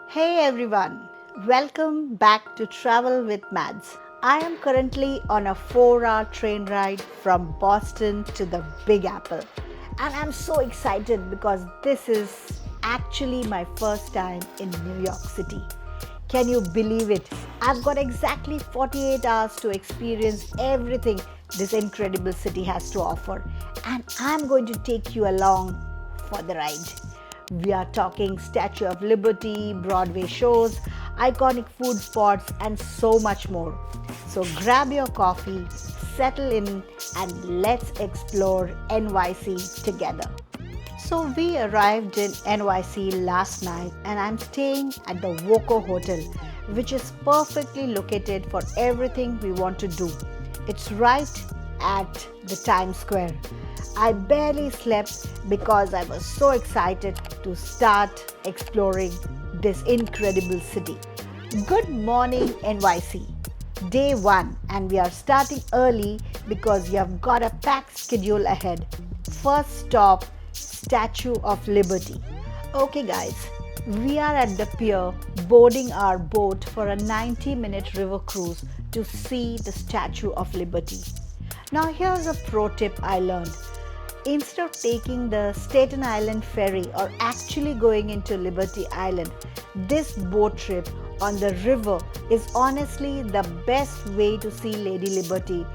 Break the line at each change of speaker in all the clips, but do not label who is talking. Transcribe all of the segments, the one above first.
Hey everyone, welcome back to Travel with Mads. I am currently on a 4-hour train ride from Boston to the Big Apple, and I'm so excited because this is actually my first time in New York City. Can you believe it? I've got exactly 48 hours to experience everything this incredible city has to offer, and I'm going to take you along for the ride. We are talking Statue of Liberty, Broadway shows, iconic food spots, and so much more. So grab your coffee, settle in, and let's explore NYC together. So we arrived in NYC last night and I'm staying at the Voco Hotel, which is perfectly located for everything we want to do. It's right at the Times Square. I barely slept because I was so excited to start exploring this incredible city. Good morning, NYC. Day 1, and we are starting early because we have got a packed schedule ahead. First stop, Statue of Liberty. Okay, guys, we are at the pier boarding our boat for a 90-minute river cruise to see the Statue of Liberty. Now, here's a pro tip I learned. Instead of taking the Staten Island ferry or actually going into Liberty Island, this boat trip on the river is honestly the best way to see Lady Liberty,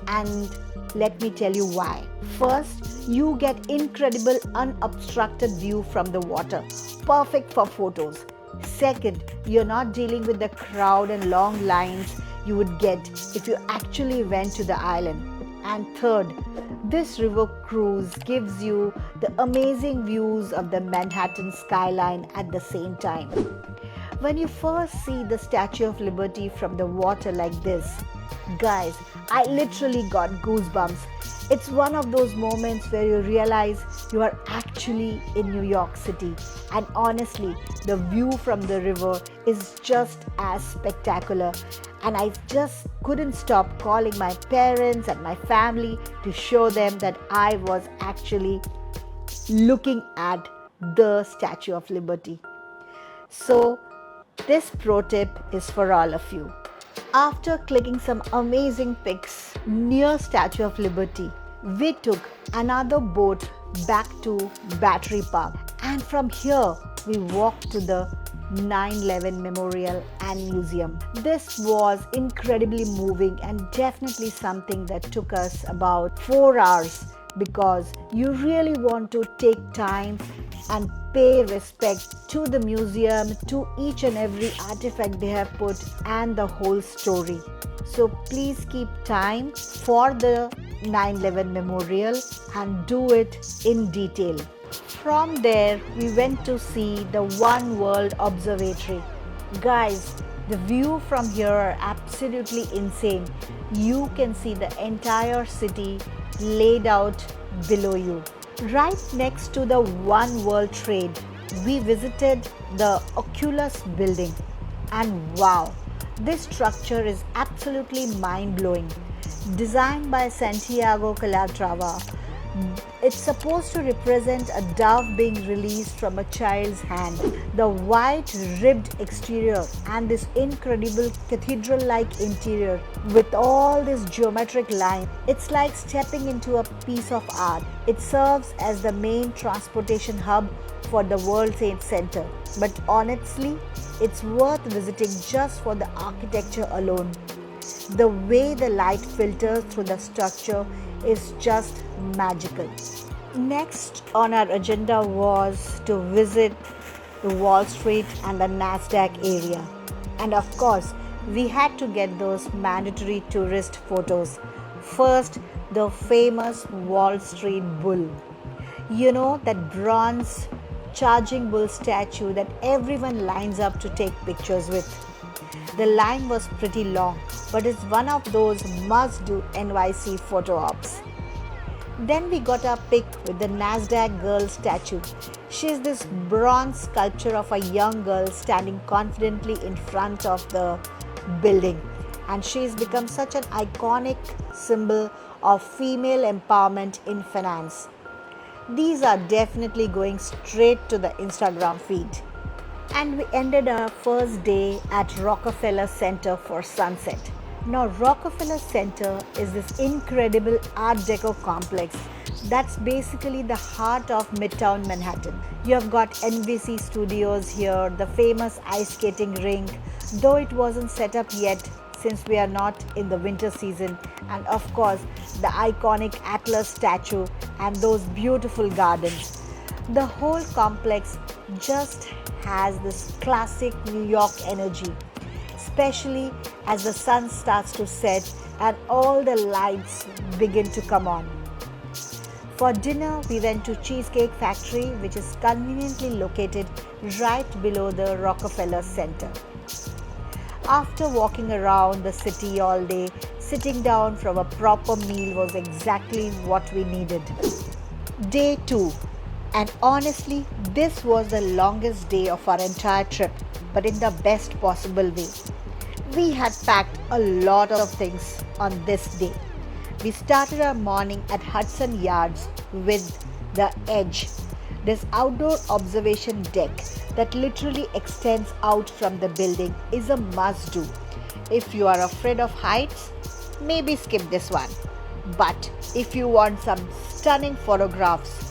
and let me tell you why. First, you get incredible unobstructed view from the water, perfect for photos. Second, you're not dealing with the crowd and long lines you would get if you actually went to the island. And third, this river cruise gives you the amazing views of the Manhattan skyline at the same time. When you first see the Statue of Liberty from the water like this, guys, I literally got goosebumps. It's one of those moments where you realize you are actually in New York City. And honestly, the view from the river is just as spectacular. And I just couldn't stop calling my parents and my family to show them that I was actually looking at the Statue of Liberty. So, this pro tip is for all of you. After clicking some amazing pics near Statue of Liberty, we took another boat back to Battery Park, and from here we walked to the 9/11 Memorial and Museum. This was incredibly moving and definitely something that took us about 4 hours because you really want to take time and pay respect to the museum, to each and every artifact they have put, and the whole story. So please keep time for the 9/11 Memorial and do it in detail. From there, we went to see the One World Observatory. Guys, the view from here are absolutely insane. You can see the entire city laid out below you. Right next to the One World Trade, we visited the Oculus building, and wow, this structure is absolutely mind-blowing. Designed by Santiago Calatrava, it's supposed to represent a dove being released from a child's hand. The white ribbed exterior and this incredible cathedral-like interior with all this geometric line, it's like stepping into a piece of art. It serves as the main transportation hub for the World Trade Center. But honestly, it's worth visiting just for the architecture alone. The way the light filters through the structure is just magical. Next on our agenda was to visit the Wall Street and the Nasdaq area. And of course, we had to get those mandatory tourist photos. First, the famous Wall Street Bull. You know, that bronze charging bull statue that everyone lines up to take pictures with. The line was pretty long, but it's one of those must-do NYC photo ops. Then we got our pic with the Nasdaq girl statue. She's this bronze sculpture of a young girl standing confidently in front of the building, and she's become such an iconic symbol of female empowerment in finance. These are definitely going straight to the Instagram feed. And we ended our first day at Rockefeller Center for sunset. Now, Rockefeller Center is this incredible Art Deco complex that's basically the heart of Midtown Manhattan. You have got NBC Studios here, the famous ice skating rink, though it wasn't set up yet since we are not in the winter season, and of course, the iconic Atlas statue and those beautiful gardens. The whole complex just has this classic New York energy, especially as the sun starts to set and all the lights begin to come on. For dinner, we went to Cheesecake Factory, which is conveniently located right below the Rockefeller Center. After walking around the city all day, sitting down from a proper meal was exactly what we needed. Day 2. And honestly, this was the longest day of our entire trip, but in the best possible way. We had packed a lot of things on this day. We started our morning at Hudson Yards with the Edge, this outdoor observation deck that literally extends out from the building is a must-do. If you are afraid of heights, maybe skip this one. But if you want some stunning photographs,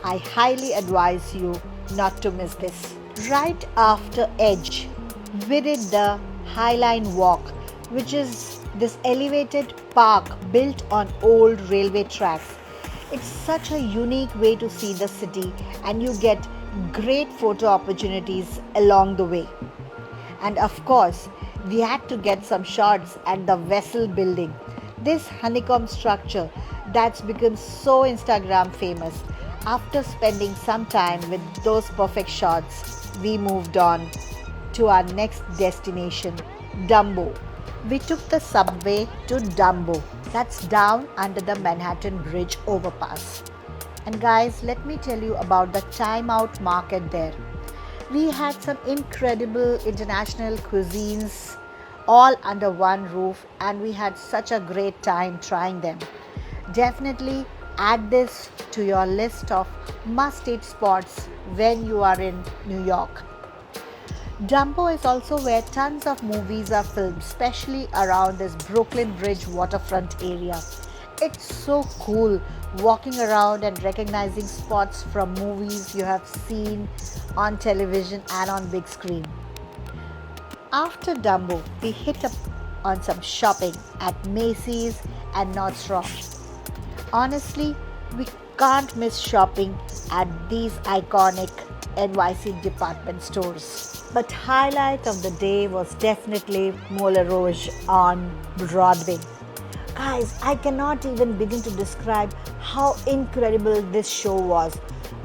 I highly advise you not to miss this. Right after Edge, we did the Highline Walk, which is this elevated park built on old railway tracks. It's such a unique way to see the city, and you get great photo opportunities along the way. And of course, we had to get some shots at the Vessel building, this honeycomb structure that's become so Instagram famous. After spending some time with those perfect shots, we moved on to our next destination, Dumbo. We took the subway to Dumbo, that's down under the Manhattan Bridge overpass. And guys, let me tell you about the Time Out Market there. We had some incredible international cuisines all under one roof, and we had such a great time trying them. Definitely add this to your list of must-eat spots when you are in New York. Dumbo is also where tons of movies are filmed, especially around this Brooklyn Bridge waterfront area. It's so cool walking around and recognizing spots from movies you have seen on television and on big screen. After Dumbo, we hit up on some shopping at Macy's and Nordstrom. Honestly, we can't miss shopping at these iconic NYC department stores. But highlight of the day was definitely Moulin Rouge on Broadway. Guys, I cannot even begin to describe how incredible this show was.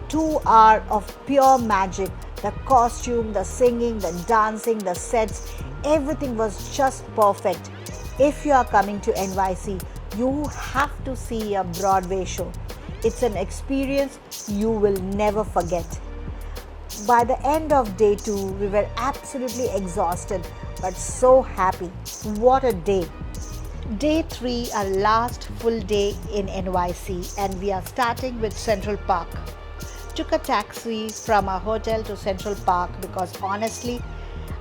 2 hours of pure magic. The costume, the singing, the dancing, the sets, everything was just perfect. If you are coming to NYC, you have to see a Broadway show. It's an experience you will never forget. By the end of day 2, we were absolutely exhausted but so happy. What a day! Day 3, our last full day in NYC, and we are starting with Central Park. Took a taxi from our hotel to Central Park because honestly,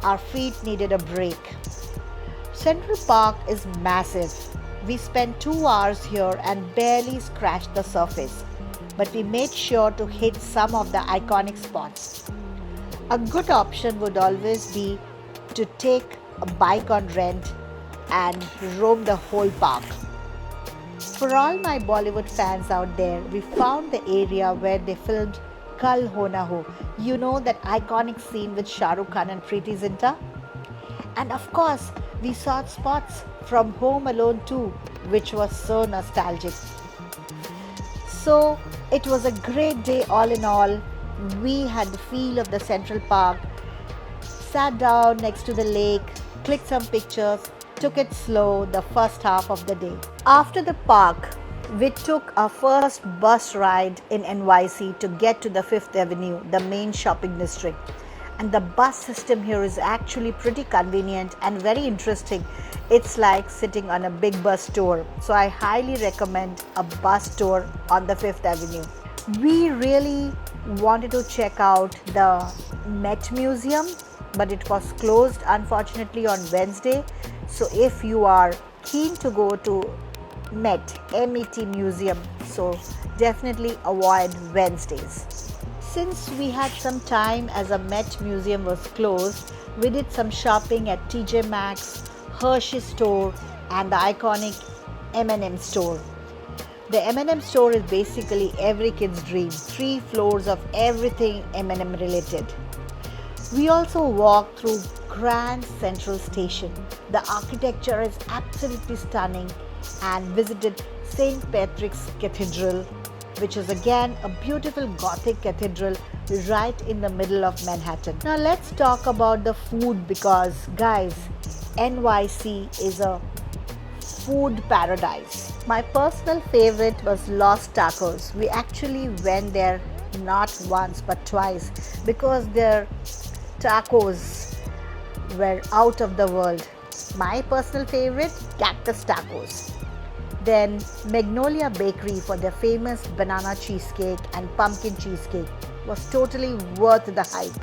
our feet needed a break. Central Park is massive. We spent 2 hours here and barely scratched the surface, but we made sure to hit some of the iconic spots. A good option would always be to take a bike on rent and roam the whole park. For all my Bollywood fans out there, we found the area where they filmed Kal Ho Na Ho. You know that iconic scene with Shah Rukh Khan and Preeti Zinta? And of course, we saw spots from Home Alone 2, which was so nostalgic. So it was a great day all in all. We had the feel of the Central Park, sat down next to the lake, clicked some pictures, took it slow the first half of the day. After the park, we took our first bus ride in NYC to get to the Fifth Avenue, the main shopping district. And the bus system here is actually pretty convenient and very interesting. It's like sitting on a big bus tour. So I highly recommend a bus tour on the Fifth Avenue. We really wanted to check out the Met Museum, but it was closed unfortunately on Wednesday. So if you are keen to go to MET Museum, so definitely avoid Wednesdays. Since we had some time as a Met Museum was closed, we did some shopping at TJ Maxx, Hershey store and the iconic M&M store. The M&M store is basically every kid's dream, 3 floors of everything M&M related. We also walked through Grand Central Station. The architecture is absolutely stunning and visited St. Patrick's Cathedral, which is again a beautiful Gothic cathedral right in the middle of Manhattan. Now let's talk about the food because guys, NYC is a food paradise. My personal favorite was Los Tacos. We actually went there not once but twice because their tacos were out of the world. My personal favorite, Cactus Tacos. Then Magnolia Bakery for their famous banana cheesecake and pumpkin cheesecake was totally worth the hype.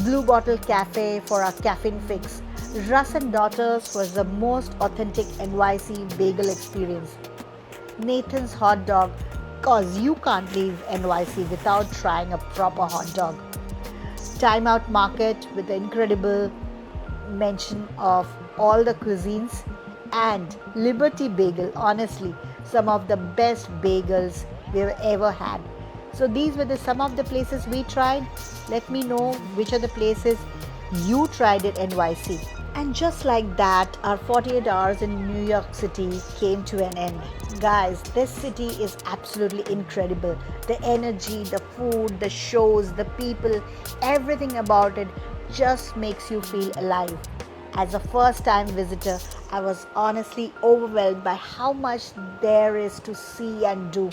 Blue Bottle Cafe for our caffeine fix. Russ and Daughters was the most authentic NYC bagel experience. Nathan's Hot Dog, cause you can't leave NYC without trying a proper hot dog. Time Out Market with the incredible mention of all the cuisines, and Liberty Bagel, honestly some of the best bagels we've ever had. So these were some of the places we tried. Let me know which are the places you tried at NYC. And just like that, our 48 hours in New York City came to an end. Guys, this city is absolutely incredible. The energy, the food, the shows, the people, everything about it just makes you feel alive. As a first-time visitor, I was honestly overwhelmed by how much there is to see and do.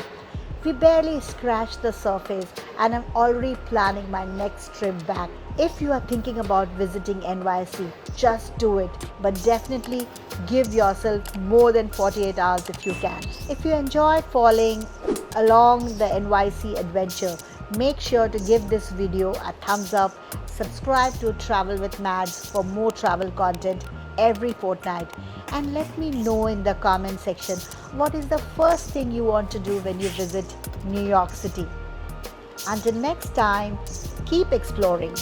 We barely scratched the surface and I'm already planning my next trip back. If you are thinking about visiting NYC, just do it. But definitely give yourself more than 48 hours if you can. If you enjoyed following along the NYC adventure, make sure to give this video a thumbs up. Subscribe to Travel with Mads for more travel content every fortnight. And let me know in the comment section what is the first thing you want to do when you visit New York City. Until next time, keep exploring.